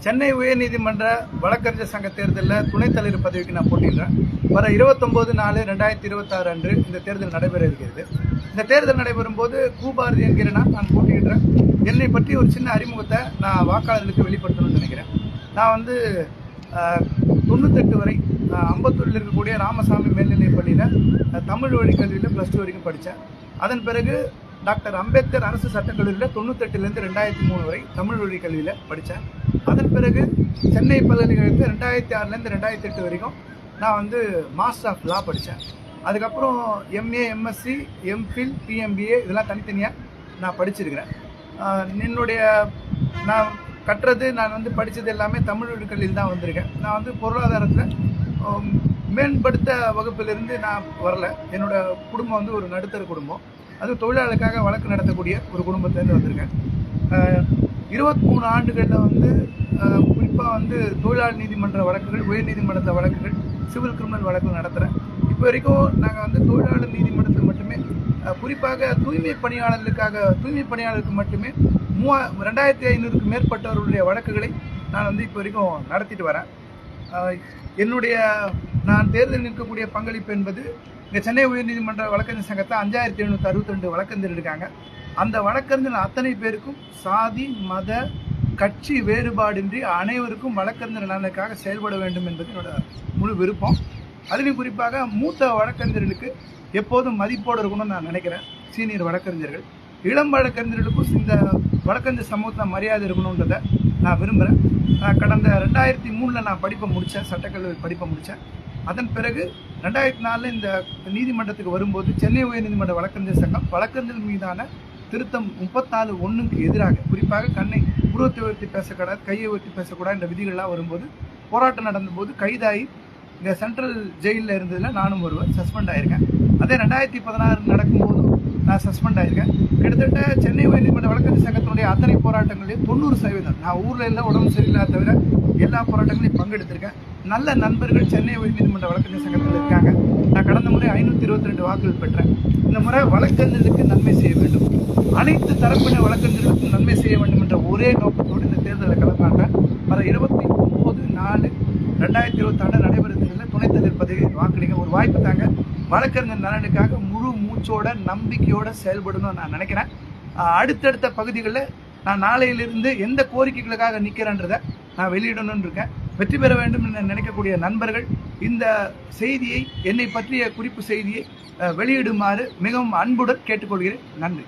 சென்னை உயர்நீதிமன்ற வழக்கறிஞர் சங்க தேர்தலில் துணைத் தலைவர் பதவிக்கு நான் போட்டியிடுறேன். வர 29/4/2026 அன்று இந்த தேர்தல் நடைபெற இருக்கிறது. இந்த தேர்தல் நடைபெறும் போது கூபாரதி என்கிற நான் போட்டியிடுறேன். என்னை பற்றி ஒரு சின்ன அறிமுகத்தை நான் வாக்காளர்களுக்கு வெளிப்படுத்தணும்னு நினைக்கிறேன். நான் 98 வரை அம்பத்தூரில் இருக்கக்கூடிய ராமசாமி மேல்நிலைப் பள்ளியில் தமிழ் வழி கல்வியில் +2 வரைக்கும் படித்தேன். அதன் பிறகு டாக்டர் அம்பேத்கர் அரசு சட்டக்கல்லூரியில் 98லேருந்து 2003 வரை தமிழ் வழி கல்வியில் படித்தேன். அதன் பிறகு சென்னை பல்கலைக்கழகத்தில் 2006லேருந்து 2008 வரைக்கும் நான் மாஸ்டர் ஆஃப் லா படித்தேன். அதுக்கப்புறம் MA, MSc, MPhil, PMBA இதெல்லாம் தனித்தனியாக நான் படிச்சிருக்கிறேன். நான் கற்றது படித்தது எல்லாமே தமிழ் வழி கல்வியில் தான் வந்திருக்கேன். நான் பொருளாதாரத்தில் மேம்படுத்த வகுப்பிலிருந்து நான் வரல. என்னோடய குடும்பம் ஒரு நடுத்தர குடும்பம். அது தொழிலாளருக்காக வழக்கு நடத்தக்கூடிய ஒரு குடும்பத்திலேருந்து வந்திருக்கேன். 23 ஆண்டுகளில் குறிப்பாக தொழிலாளர் நீதிமன்ற வழக்குகள், உயர் நீதிமன்ற வழக்குகள், சிவில் கிரிமினல் வழக்குகள் நடத்துகிறேன். இப்போ வரைக்கும் நாங்கள் தொழிலாளர் நீதிமன்றத்துக்கு மட்டுமே, குறிப்பாக தூய்மை பணியாளருக்கு மட்டுமே 2500க்கும் மேற்பட்டவர்களுடைய வழக்குகளை நான் இப்போ வரைக்கும் நடத்திட்டு வரேன். நான் தேர்தலில் நிற்கக்கூடிய பங்களிப்பு என்பது, இங்கே சென்னை உயர்நீதிமன்ற வழக்கறிஞர் சங்கத்தை 5762 வழக்கறிஞர் இருக்காங்க. அந்த வழக்கறிஞர் அத்தனை பேருக்கும் சாதி, மத, கட்சி வேறுபாடின்றி அனைவருக்கும் வழக்கறிஞர் நலனுக்காக செயல்பட வேண்டும் என்பது என்னோட முழு விருப்பம். அதிலும் குறிப்பாக மூத்த வழக்கறிஞர்களுக்கு எப்போதும் மதிப்போடு இருக்கணும்னு நான் நினைக்கிறேன். சீனியர் வழக்கறிஞர்கள், இளம் வழக்கறிஞர்களுக்கும் இந்த வழக்கறிஞர் சமூகத்தில் மரியாதை இருக்கணுன்றதை நான் விரும்புகிறேன். கடந்த 2003 நான் படிப்பை முடித்தேன், சட்டக்கல்லூரி படிப்பை முடித்தேன். அதன் பிறகு 2004 இந்த நீதிமன்றத்துக்கு வரும்போது சென்னை உயர்நீதிமன்ற வழக்கறிஞர் சங்கம் வழக்கறிஞர் மீதான திருத்தம் 34(1)க்கு எதிராக, குறிப்பாக புருவத்தை உயர்த்தி பேசக்கூடாது, கையை உயர்த்தி பேசக்கூடாது என்ற விதிகள்லாம் வரும்போது போராட்டம் நடந்தபோது கைதாகி இங்கே சென்ட்ரல் ஜெயிலில் இருந்ததில் நானும் ஒருவர் சஸ்பெண்ட் ஆகியிருக்கேன். அதே 2016 நடக்கும்போதும் நான் சஸ்பெண்ட் ஆகியிருக்கேன். கிட்டத்தட்ட சென்னை உயர்நீதிமன்ற வழக்கறிஞர் சங்கத்தினுடைய அத்தனை போராட்டங்களையும் 90% நான் ஊரில் எல்லாம் உடம்பு சரியில்லாத தவிர எல்லா போராட்டங்களையும் பங்கெடுத்திருக்கேன். நல்ல நண்பர்கள் சென்னை உயர்நீதிமன்ற வழக்கறிஞர் சங்கத்தில் இருக்காங்க. நான் கடந்த முறை 522 வாக்குகள் பெற்றேன். இந்த முறை வழக்கறிஞர்களுக்கு நன்மை செய்ய வேண்டும், அனைத்து தரப்பின வழக்கறிஞர்களுக்கும் நன்மை செய்ய வேண்டும் என்ற ஒரே நோக்கத்தோடு இந்த தேர்தலில் கலந்தாண்டேன். வர 29/4/2026 நடைபெறுவதில் துணைத் தலைவர் பதவி வாக்களிங்க. ஒரு வாய்ப்பு தாங்க. வழக்கறிஞர் நலனுக்காக முழு மூச்சோட நம்பிக்கையோட செயல்படணும்னு நான் நினைக்கிறேன். அடுத்தடுத்த பகுதிகளில் நான் நாளையிலிருந்து எந்த கோரிக்கைகளுக்காக நிற்கிறேன்றதை நான் வெளியிடணும்னு இருக்கேன். வெற்றி பெற வேண்டும் என்று நினைக்கக்கூடிய நண்பர்கள் இந்த செய்தியை, என்னை பற்றிய குறிப்பு செய்தியை வெளியிடுமாறு மிகவும் அன்புடன் கேட்டுக்கொள்கிறேன். நன்றி.